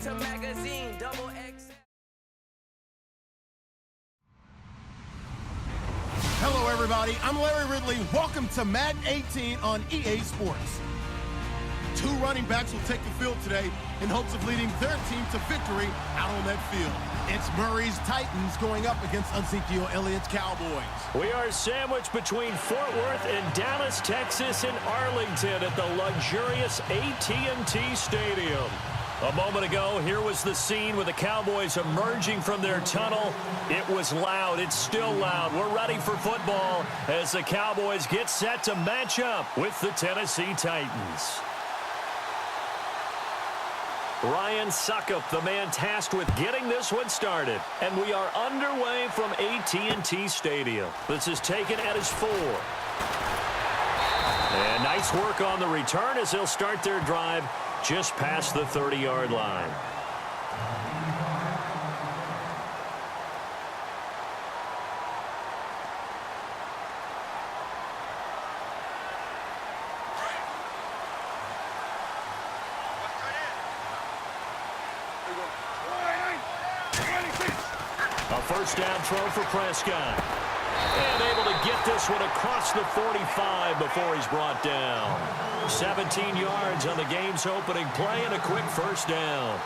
to magazine, double X. Hello, everybody. I'm Larry Ridley. Welcome to Madden 18 on EA Sports. Two running backs will take the field today in hopes of leading their team to victory out on that field. It's Murray's Titans going up against Ezekiel Elliott's Cowboys. We are sandwiched between Fort Worth and Dallas, Texas, and Arlington at the luxurious AT&T Stadium. A moment ago, here was the scene with the Cowboys emerging from their tunnel. It was loud. It's still loud. We're ready for football as the Cowboys get set to match up with the Tennessee Titans. Ryan Suckup, the man tasked with getting this one started. And we are underway from AT&T Stadium. This is taken at his 4. And nice work on the return as they'll start their drive just past the 30-yard line. A first down throw for Prescott. And able to get this one across the 45 before he's brought down. 17 yards on the game's opening play and a quick first down.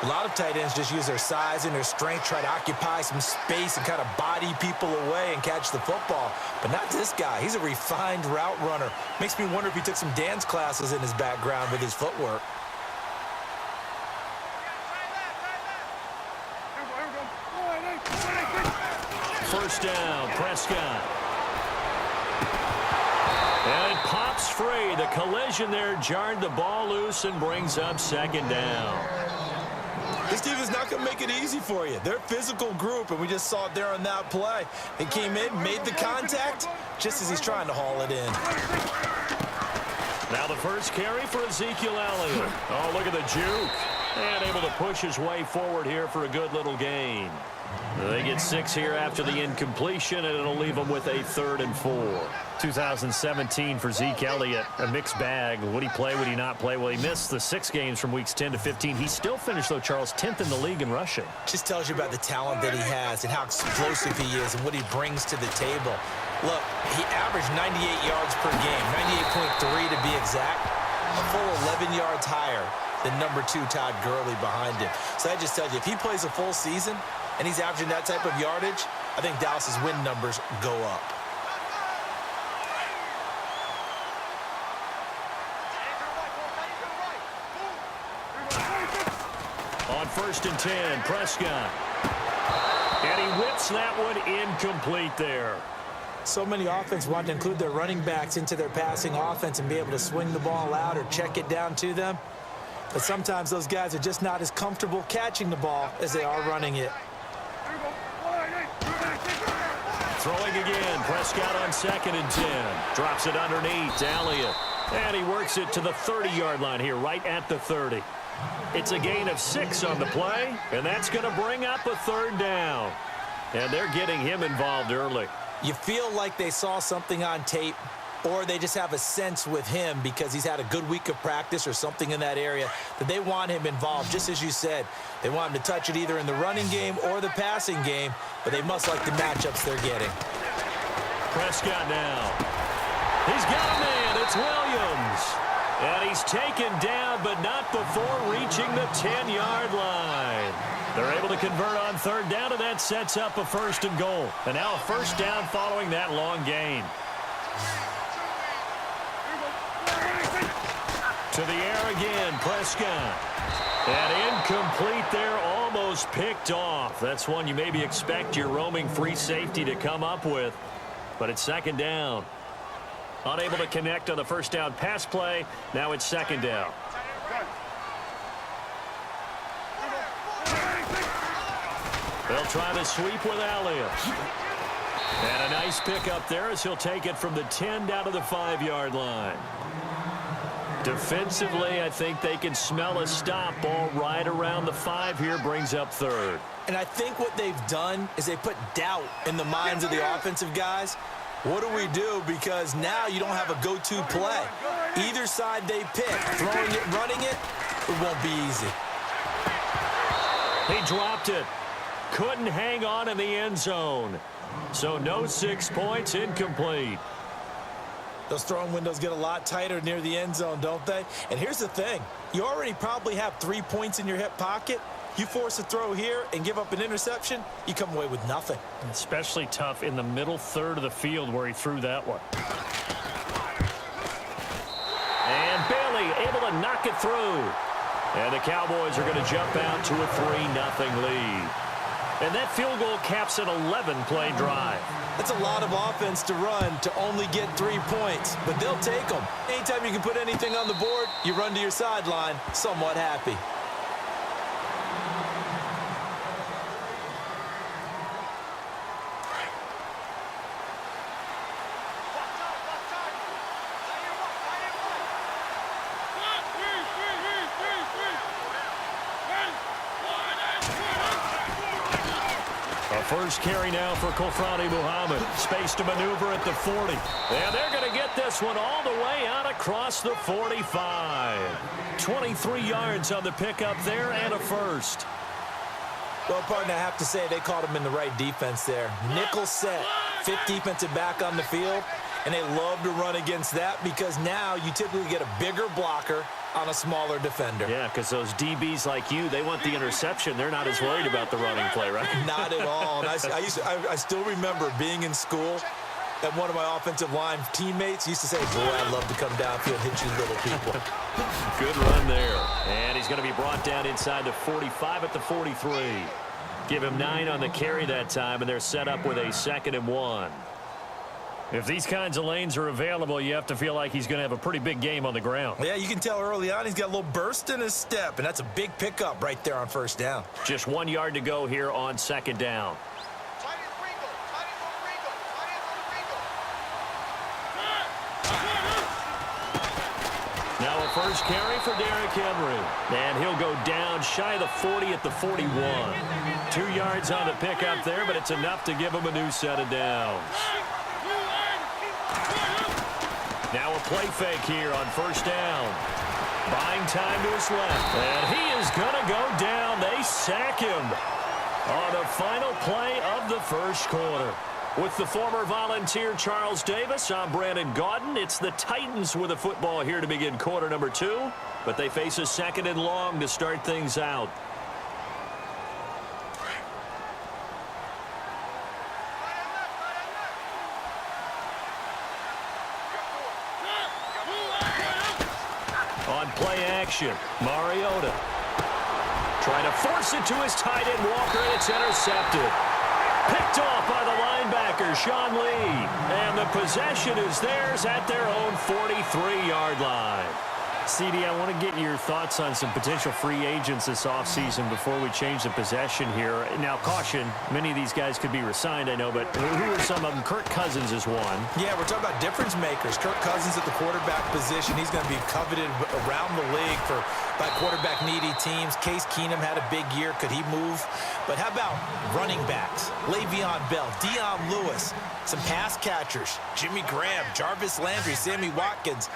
A lot of tight ends just use their size and their strength, try to occupy some space and kind of body people away and catch the football. But not this guy. He's a refined route runner. Makes me wonder if he took some dance classes in his background with his footwork. First down, Prescott. And it pops free. The collision there jarred the ball loose and brings up second down. This team is not going to make it easy for you. They're a physical group, and we just saw it there on that play. He came in, made the contact, just as he's trying to haul it in. Now the first carry for Ezekiel Elliott. Oh, look at the juke. And able to push his way forward here for a good little gain. They get 6 here after the incompletion, and it'll leave them with a 3rd and 4. 2017 for Zeke Elliott, a mixed bag. Would he play, would he not play? Well, he missed the 6 games from weeks 10 to 15. He still finished, though, Charles, 10th in the league in rushing. Just tells you about the talent that he has and how explosive he is and what he brings to the table. Look, he averaged 98 yards per game, 98.3 to be exact, a full 11 yards higher than number 2 Todd Gurley behind him. So that just tells you, if he plays a full season and he's averaging that type of yardage, I think Dallas's win numbers go up. On 1st and 10, Prescott. And he whips that one incomplete there. So many offenses want to include their running backs into their passing offense and be able to swing the ball out or check it down to them. But sometimes those guys are just not as comfortable catching the ball as they are running it. Throwing again, Prescott on 2nd and 10. Drops it underneath, Elliott. And he works it to the 30-yard line here, right at the 30. It's a gain of 6 on the play, and that's going to bring up a 3rd down. And they're getting him involved early. You feel like they saw something on tape, or they just have a sense with him because he's had a good week of practice or something in that area that they want him involved, just as you said. They want him to touch it either in the running game or the passing game, but they must like the matchups they're getting. Prescott now. He's got a man. It's Williams. And he's taken down, but not before reaching the 10-yard line. They're able to convert on 3rd down, and that sets up a 1st and goal. And now a 1st down following that long gain. To the air again, Prescott. And incomplete there, almost picked off. That's one you maybe expect your roaming free safety to come up with. But it's 2nd down. Unable to connect on the 1st down pass play. Now it's 2nd down. They'll try the sweep with Elliott. And a nice pickup there as he'll take it from the 10 down to the 5-yard line. Defensively, I think they can smell a stop ball right around the 5 here, brings up 3rd. And I think what they've done is they put doubt in the minds of the offensive guys. What do we do? Because now you don't have a go-to play. Either side they pick, throwing it, running it, it won't be easy. He dropped it. Couldn't hang on in the end zone. So no 6 points, incomplete. Those throwing windows get a lot tighter near the end zone, don't they? And here's the thing. You already probably have 3 points in your hip pocket. You force a throw here and give up an interception, you come away with nothing. Especially tough in the middle third of the field where he threw that one. And Bailey able to knock it through. And the Cowboys are going to jump out to a 3-0 lead. And that field goal caps an 11-play drive. That's a lot of offense to run to only get 3 points, but they'll take them. Anytime you can put anything on the board, you run to your sideline somewhat happy. First carry now for Kofrani Muhammad. Space to maneuver at the 40. And they're going to get this one all the way out across the 45. 23 yards on the pickup there and a first. Well, partner, I have to say they caught him in the right defense there. Nickel set, fifth defensive back on the field, and they love to run against that because now you typically get a bigger blocker on a smaller defender. Yeah, because those DBs like you, they want the interception. They're not as worried about the running play, right? Not at all. And I still remember being in school, and one of my offensive line teammates used to say, boy, I'd love to come downfield and hit you little people. Good run there. And he's going to be brought down inside the 45 at the 43. Give him 9 on the carry that time, and they're set up with a 2nd and 1. If these kinds of lanes are available, you have to feel like he's going to have a pretty big game on the ground. Yeah, you can tell early on he's got a little burst in his step, and that's a big pickup right there on first down. Just 1 yard to go here on 2nd down. Now a first carry for Derrick Henry. And he'll go down shy of the 40 at the 41. 2 yards on the pickup there, but it's enough to give him a new set of downs. Now a play fake here on first down. Buying time to his left. And he is going to go down. They sack him on the final play of the first quarter. With the former Volunteer Charles Davis, I'm Brandon Gaudin. It's the Titans with the football here to begin quarter number 2. But they face a 2nd and long to start things out. On play action, Mariota trying to force it to his tight end Walker, and it's intercepted. Picked off by the linebacker, Sean Lee. And the possession is theirs at their own 43-yard line. CD, I want to get your thoughts on some potential free agents this offseason before we change the possession here. Now, caution, many of these guys could be re-signed, I know, but who are some of them? Kirk Cousins is one. Yeah, we're talking about difference makers. Kirk Cousins at the quarterback position. He's going to be coveted around the league by quarterback-needy teams. Case Keenum had a big year. Could he move? But how about running backs? Le'Veon Bell, Dion Lewis, some pass catchers, Jimmy Graham, Jarvis Landry, Sammy Watkins.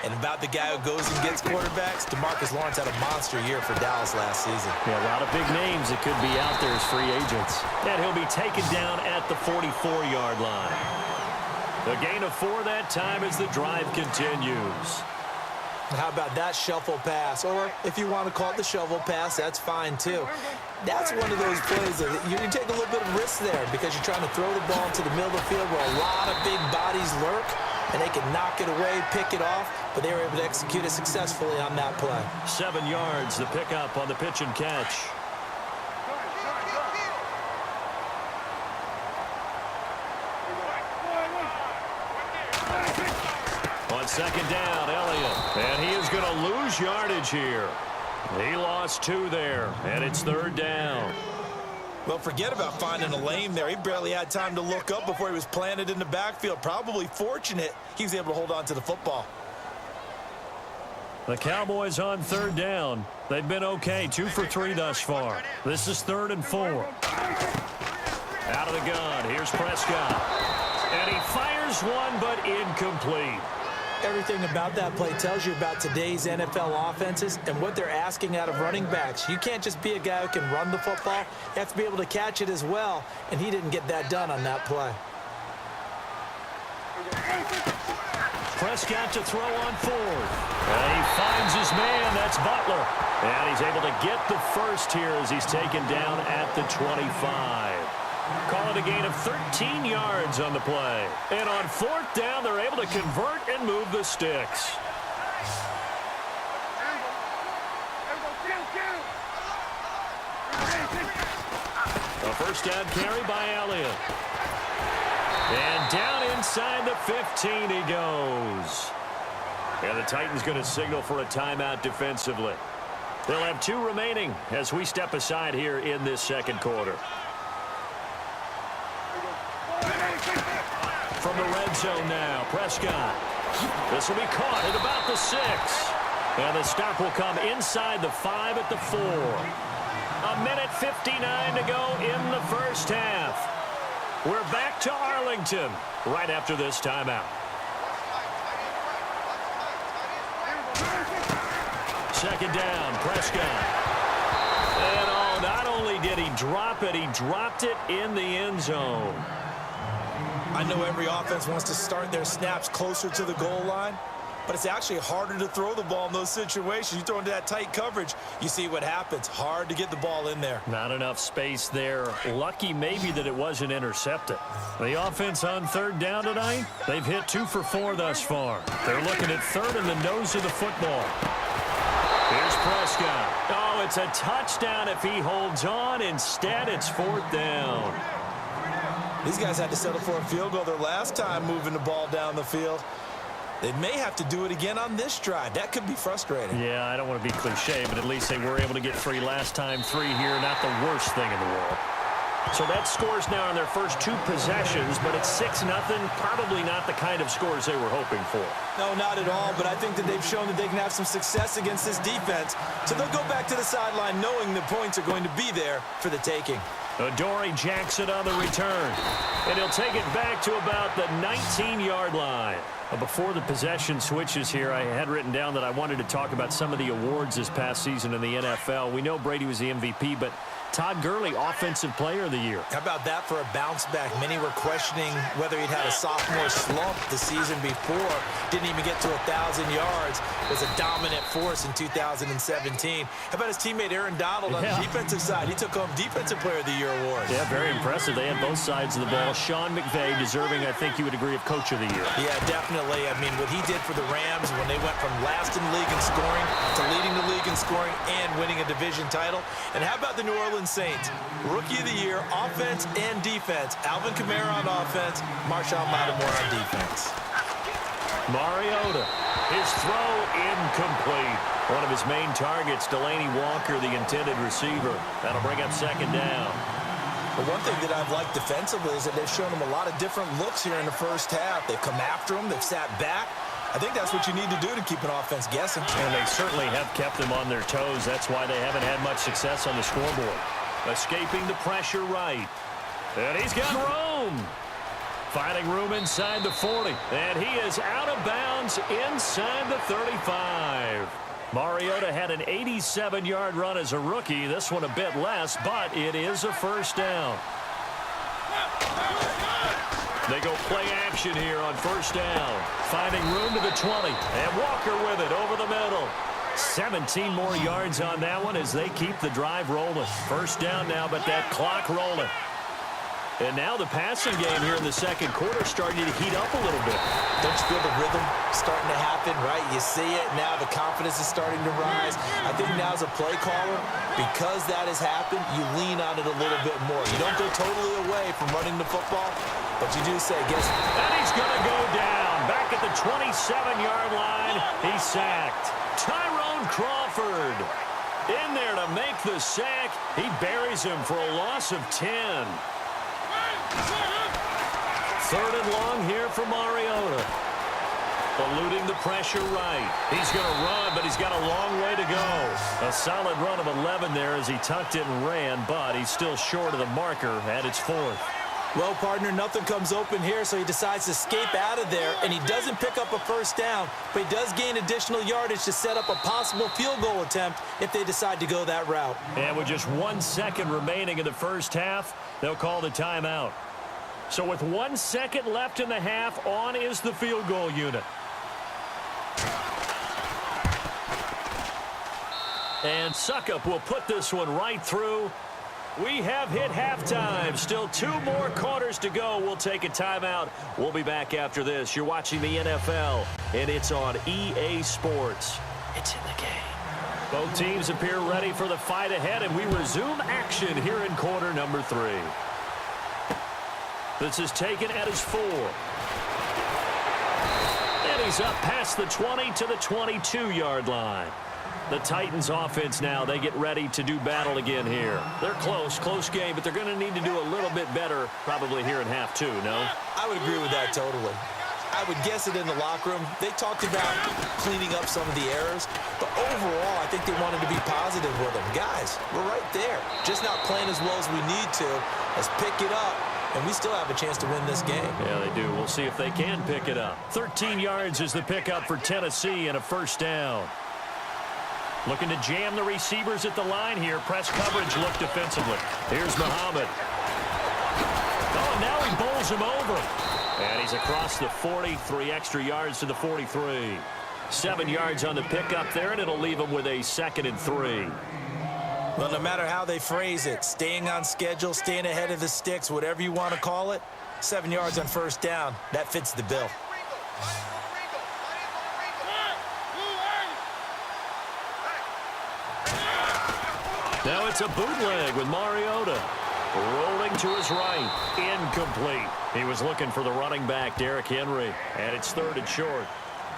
And about the guy who goes and gets quarterbacks, DeMarcus Lawrence had a monster year for Dallas last season. Yeah, a lot of big names that could be out there as free agents. And he'll be taken down at the 44-yard line. A gain of 4 that time as the drive continues. How about that shuffle pass? Or if you want to call it the shovel pass, that's fine too. That's one of those plays that you can take a little bit of risk there because you're trying to throw the ball into the middle of the field where a lot of big bodies lurk, and they can knock it away, pick it off, but they were able to execute it successfully on that play. 7 yards, the pickup on the pitch and catch. On 2nd down, Elliott. And he is going to lose yardage here. He lost 2 there, and it's 3rd down. Well, forget about finding a lane there. He barely had time to look up before he was planted in the backfield. Probably fortunate he was able to hold on to the football. The Cowboys on 3rd down. They've been okay, 2 for 3 thus far. This is 3rd and 4. Out of the gun, here's Prescott. And he fires one, but incomplete. Everything about that play tells you about today's NFL offenses and what they're asking out of running backs. You can't just be a guy who can run the football. You have to be able to catch it as well, and he didn't get that done on that play. Prescott to throw on fourth. He finds his man. That's Butler. And he's able to get the first here as he's taken down at the 25. Call it a gain of 13 yards on the play. And on fourth down, they're able to convert and move the sticks. A first down carry by Elliott. And down inside the 15 he goes. And the Titans going to signal for a timeout defensively. They'll have 2 remaining as we step aside here in this second quarter. From the red zone now, Prescott. This will be caught at about the 6. And the stop will come inside the 5 at the 4. A minute 59 to go in the first half. We're back to Arlington right after this timeout. Second down, Prescott. And not only did he drop it, he dropped it in the end zone. I know every offense wants to start their snaps closer to the goal line, but it's actually harder to throw the ball in those situations. You throw into that tight coverage, you see what happens. Hard to get the ball in there. Not enough space there. Lucky maybe that it wasn't intercepted. The offense on third down tonight, they've hit 2 for 4 thus far. They're looking at third in the nose of the football. Here's Prescott. Oh, it's a touchdown if he holds on. Instead, it's fourth down. These guys had to settle for a field goal their last time moving the ball down the field. They may have to do it again on this drive. That could be frustrating. Yeah, I don't want to be cliche, but at least they were able to get 3 last time. 3 here, not the worst thing in the world. So that scores now on their first 2 possessions, but it's 6-0. Probably not the kind of scores they were hoping for. No, not at all, but I think that they've shown that they can have some success against this defense. So they'll go back to the sideline knowing the points are going to be there for the taking. Adoree Jackson on the return. And he'll take it back to about the 19-yard line. Before the possession switches here, I had written down that I wanted to talk about some of the awards this past season in the NFL. We know Brady was the MVP, but Todd Gurley, Offensive Player of the Year. How about that for a bounce back? Many were questioning whether he'd had a sophomore slump the season before. Didn't even get to 1,000 yards. Was a dominant force in 2017. How about his teammate Aaron Donald on the defensive side? He took home Defensive Player of the Year award. Yeah, very impressive. They had both sides of the ball. Sean McVay deserving, I think you would agree, of Coach of the Year. Yeah, definitely. I mean, what he did for the Rams when they went from last in the league in scoring to leading the league in scoring and winning a division title. And how about the New Orleans Saints? Rookie of the Year, offense and defense. Alvin Kamara on offense, Marshawn Lattimore on defense. Mariota, his throw incomplete. One of his main targets, Delaney Walker, the intended receiver. That'll bring up second down. But one thing that I've liked defensively is that they've shown him a lot of different looks here in the first half. They've come after him. They've sat back. I think that's what you need to do to keep an offense guessing. And they certainly have kept them on their toes. That's why they haven't had much success on the scoreboard. Escaping the pressure right. And he's got room. Finding room inside the 40. And he is out of bounds inside the 35. Mariota had an 87-yard run as a rookie. This one a bit less, but it is a first down. They go play action here on first down. Finding room to the 20. And Walker with it over the middle. 17 more yards on that one as they keep the drive rolling. First down now, but that clock rolling. And now the passing game here in the second quarter starting to heat up a little bit. Don't you feel the rhythm starting to happen, right? You see it. Now the confidence is starting to rise. I think now as a play caller, because that has happened, you lean on it a little bit more. You don't go totally away from running the football, but you do say, guess. And he's going to go down. Back at the 27-yard line, he's sacked. Tyrone Crawford in there to make the sack. He buries him for a loss of 10. Third and long here for Mariota. Eluding the pressure right. He's going to run, but he's got a long way to go. A solid run of 11 there as he tucked it and ran, but he's still short of the marker at its fourth. Well, partner, nothing comes open here, so he decides to escape out of there, and he doesn't pick up a first down, but he does gain additional yardage to set up a possible field goal attempt if they decide to go that route. And with just 1 second remaining in the first half, they'll call the timeout. So with 1 second left in the half, on is the field goal unit. And Suckup will put this one right through. We have hit halftime. Still 2 more quarters to go. We'll take a timeout. We'll be back after this. You're watching the NFL, and it's on EA Sports. It's in the game. Both teams appear ready for the fight ahead, and we resume action here in quarter number 3. This is taken at his 4. And he's up past the 20 to the 22-yard line. The Titans offense now, they get ready to do battle again here. They're close game, but they're going to need to do a little bit better probably here in half 2, no? I would agree with that totally. I would guess it in the locker room. They talked about cleaning up some of the errors, but overall, I think they wanted to be positive with them. Guys, we're right there. Just not playing as well as we need to. Let's pick it up, and we still have a chance to win this game. Yeah, they do. We'll see if they can pick it up. 13 yards is the pickup for Tennessee and a first down. Looking to jam the receivers at the line here. Press coverage look defensively. Here's Muhammad. Oh, and now he bowls him over. And he's across the 40, 3 extra yards to the 43. 7 yards on the pickup there, and it'll leave him with a 2nd and 3. Well, no matter how they phrase it, staying on schedule, staying ahead of the sticks, whatever you want to call it, 7 yards on first down, that fits the bill. Now it's a bootleg with Mariota. Rolling to his right. Incomplete. He was looking for the running back, Derrick Henry. And it's 3rd and short.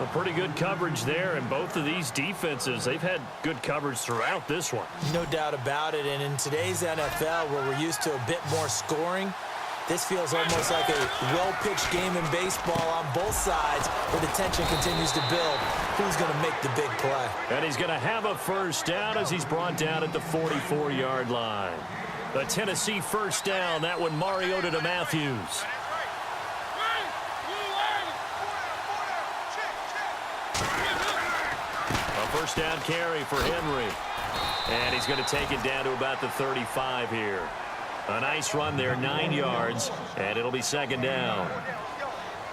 A pretty good coverage there, and both of these defenses, they've had good coverage throughout this one. No doubt about it, and in today's NFL, where we're used to a bit more scoring, this feels almost like a well-pitched game in baseball on both sides where the tension continues to build. Who's going to make the big play? And he's going to have a first down as he's brought down at the 44-yard line. The Tennessee first down, that one Mariota to Matthews. A first down carry for Henry. And he's going to take it down to about the 35 here. A nice run there, 9 yards, and it'll be 2nd down.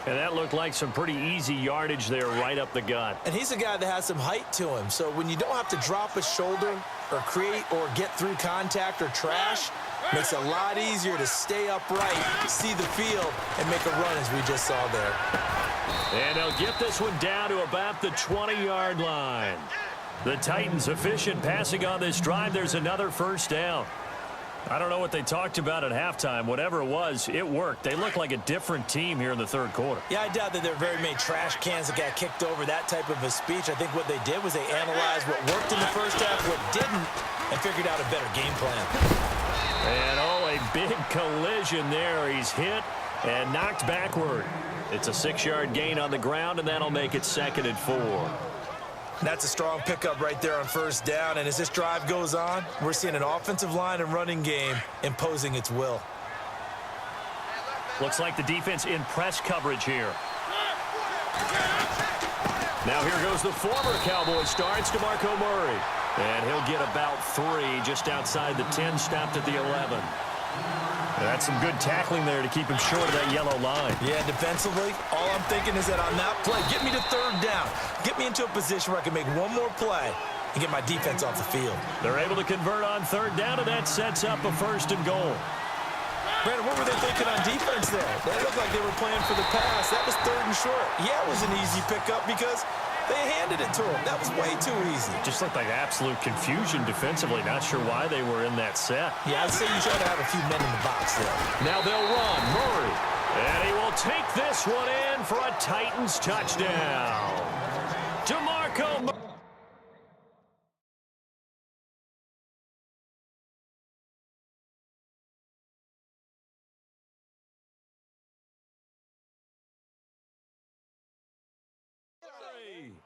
And that looked like some pretty easy yardage there right up the gut. And he's a guy that has some height to him, so when you don't have to drop a shoulder or create or get through contact or trash, makes it a lot easier to stay upright, see the field, and make a run as we just saw there. And they'll get this one down to about the 20-yard line. The Titans efficient passing on this drive. There's another first down. I don't know what they talked about at halftime. Whatever it was, it worked. They look like a different team here in the 3rd quarter. Yeah, I doubt that there are very many trash cans that got kicked over, that type of a speech. I think what they did was they analyzed what worked in the first half, what didn't, and figured out a better game plan. And, oh, a big collision there. He's hit and knocked backward. It's a 6-yard gain on the ground, and that'll make it 2nd and 4. That's a strong pickup right there on first down, and as this drive goes on, we're seeing an offensive line and running game imposing its will. Looks like the defense in press coverage here. Now here goes the former Cowboy star, it's DeMarco Murray. And he'll get about 3 just outside the 10, stopped at the 11. That's some good tackling there to keep him short of that yellow line. Yeah, defensively, all I'm thinking is that on that play, get me to 3rd down. Get me into a position where I can make one more play and get my defense off the field. They're able to convert on 3rd down, and that sets up a 1st and goal. Brandon, what were they thinking on defense there? They looked like they were playing for the pass. That was 3rd and short. Yeah, it was an easy pickup because they handed it to him. That was way too easy. Just looked like absolute confusion defensively. Not sure why they were in that set. Yeah, I'd say you try to have a few men in the box there. Now they'll run. Murray. And he will take this one in for a Titans touchdown. DeMarco Murray.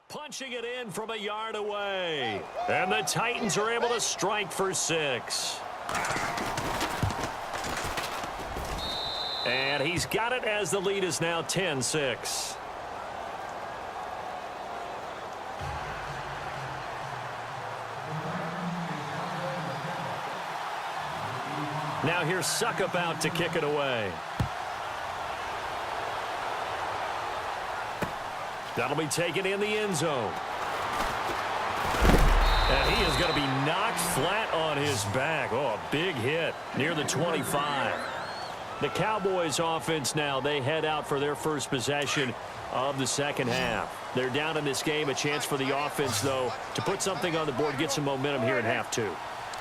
Punching it in from a yard away. And the Titans are able to strike for 6. And he's got it as the lead is now 10-6. Now here's Suckup out to kick it away. That'll be taken in the end zone. And he is going to be knocked flat on his back. Oh, a big hit near the 25. The Cowboys offense now, they head out for their first possession of the second half. They're down in this game. A chance for the offense, though, to put something on the board, get some momentum here in half two.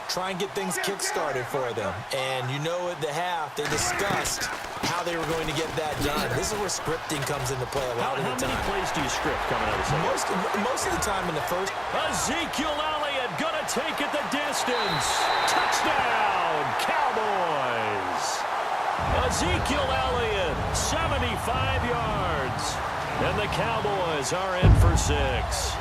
Try and get things kick-started for them. And you know at the half, they discussed how they were going to get that done. This is where scripting comes into play a lot of the time. How many plays do you script coming out of the second? Most of the time in the first. Ezekiel Elliott gonna take it the distance. Touchdown, Cowboys. Ezekiel Elliott, 75 yards. And the Cowboys are in for 6.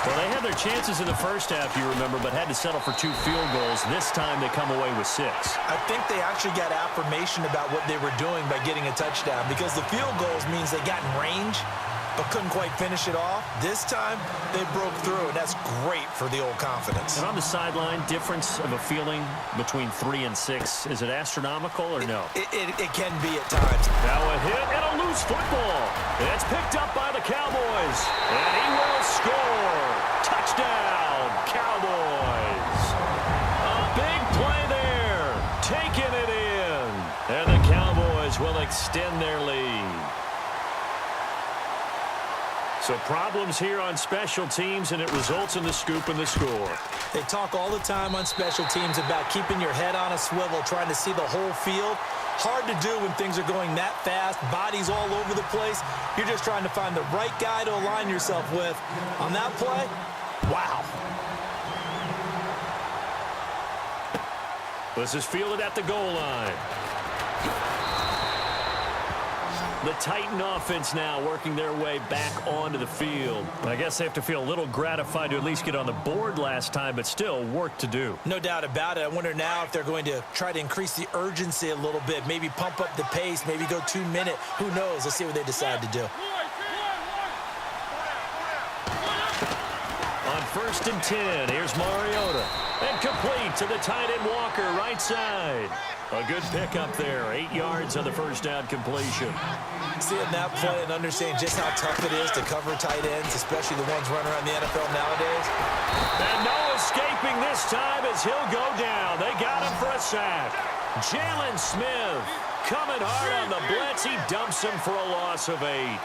Well, they had their chances in the first half, you remember, but had to settle for 2 field goals. This time they come away with 6. I think they actually got affirmation about what they were doing by getting a touchdown, because the field goals means they got in range but couldn't quite finish it off. This time they broke through, and that's great for the old confidence. And on the sideline, difference of a feeling between 3 and 6, is it astronomical or no? It can be at times. Now a hit and a loose football. It's picked up by the Cowboys, and he will score. Touchdown, Cowboys. A big play there, taking it in, and the Cowboys will extend their lead. So problems here on special teams, and it results in the scoop and the score. They talk all the time on special teams about keeping your head on a swivel, trying to see the whole field. Hard to do when things are going that fast, bodies all over the place. You're just trying to find the right guy to align yourself with. On that play, wow. This is fielded at the goal line. The Titan offense now working their way back onto the field. I guess they have to feel a little gratified to at least get on the board last time, but still work to do. No doubt about it. I wonder now if they're going to try to increase the urgency a little bit, maybe pump up the pace, maybe go 2-minute. Who knows? Let's see what they decide to do. On 1st and 10, here's Mariota. And complete to the tight end Walker, right side. A good pickup there, 8 yards on the first down completion. Seeing that play and understanding just how tough it is to cover tight ends, especially the ones running around the NFL nowadays. And no escaping this time as he'll go down. They got him for a sack. Jalen Smith coming hard on the blitz. He dumps him for a loss of 8.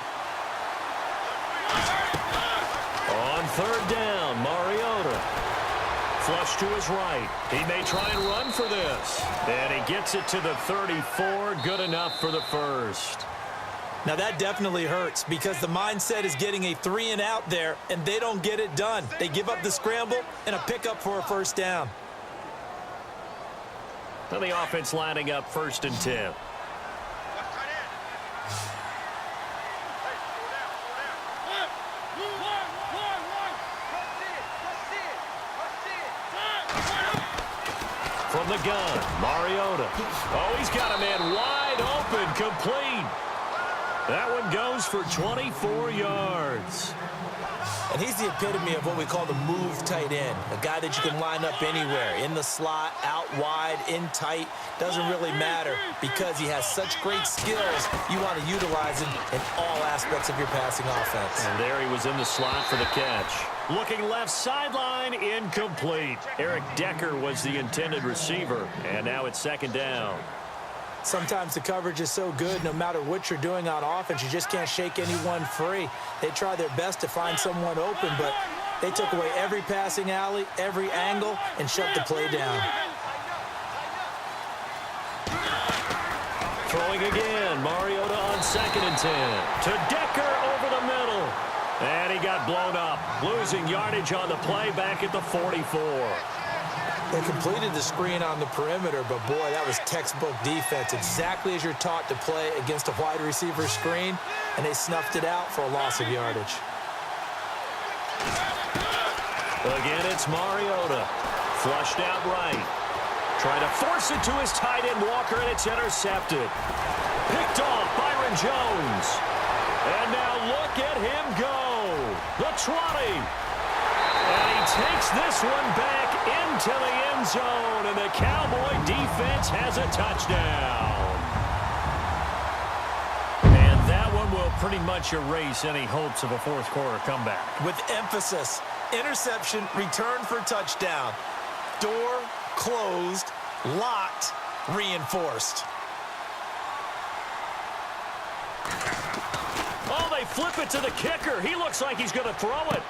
On 3rd down, Mariota. Flush to his right. He may try and run for this. And he gets it to the 34. Good enough for the first. Now that definitely hurts because the mindset is getting a 3-and-out there, and they don't get it done. They give up the scramble and a pickup for a first down. And the offense lining up 1st and 10. From the gun, Mariota. Oh, he's got a man wide open, complete. That one goes for 24 yards. And he's the epitome of what we call the move tight end, a guy that you can line up anywhere, in the slot, out wide, in tight. Doesn't really matter because he has such great skills. You want to utilize him in all aspects of your passing offense. And there he was in the slot for the catch. Looking left sideline, incomplete. Eric Decker was the intended receiver, and now it's 2nd down. Sometimes the coverage is so good, no matter what you're doing on offense, you just can't shake anyone free. They try their best to find someone open, but they took away every passing alley, every angle, and shut the play down. Throwing again, Mariota on 2nd and 10. To Decker over the middle. And he got blown up, losing yardage on the play back at the 44. They completed the screen on the perimeter, but boy, that was textbook defense. Exactly as you're taught to play against a wide receiver screen, and they snuffed it out for a loss of yardage. Again, it's Mariota. Flushed out right. Trying to force it to his tight end, Walker, and it's intercepted. Picked off, Byron Jones. And now look at him go. The 20. And he takes this one back into the end zone, and the Cowboy defense has a touchdown. And that one will pretty much erase any hopes of a fourth-quarter comeback. With emphasis, interception, return for touchdown. Door closed, locked, reinforced. Oh, they flip it to the kicker. He looks like he's going to throw it.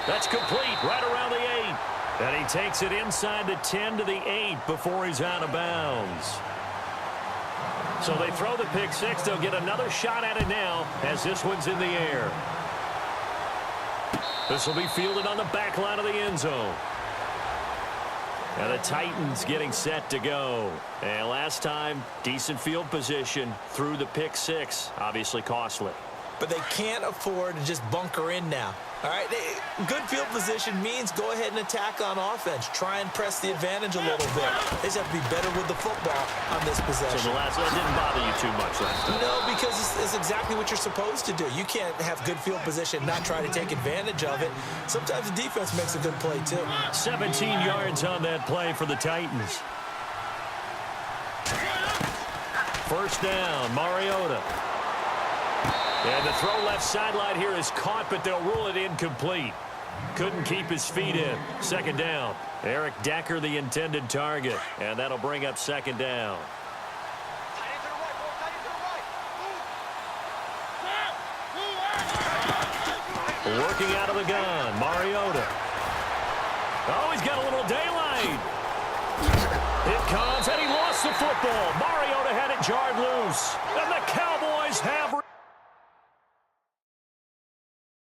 That's complete right around the 8. And he takes it inside the 10 to the 8 before he's out of bounds. So they throw the pick six. They'll get another shot at it now as this one's in the air. This will be fielded on the back line of the end zone. And the Titans getting set to go. And last time, decent field position through the pick six. Obviously costly. But they can't afford to just bunker in now. All right, good field position means go ahead and attack on offense. Try and press the advantage a little bit. They just have to be better with the football on this possession. So that didn't bother you too much last time? No, because it's exactly what you're supposed to do. You can't have good field position, not try to take advantage of it. Sometimes the defense makes a good play, too. 17 yards on that play for the Titans. First down, Mariota. And the throw left sideline here is caught, but they'll rule it incomplete. Couldn't keep his feet in. Second down. Eric Decker, the intended target. And that'll bring up second down. Working out of the gun, Mariota. Oh, he's got a little daylight. It comes, and he lost the football. Mariota had it jarred loose. And the Cowboys have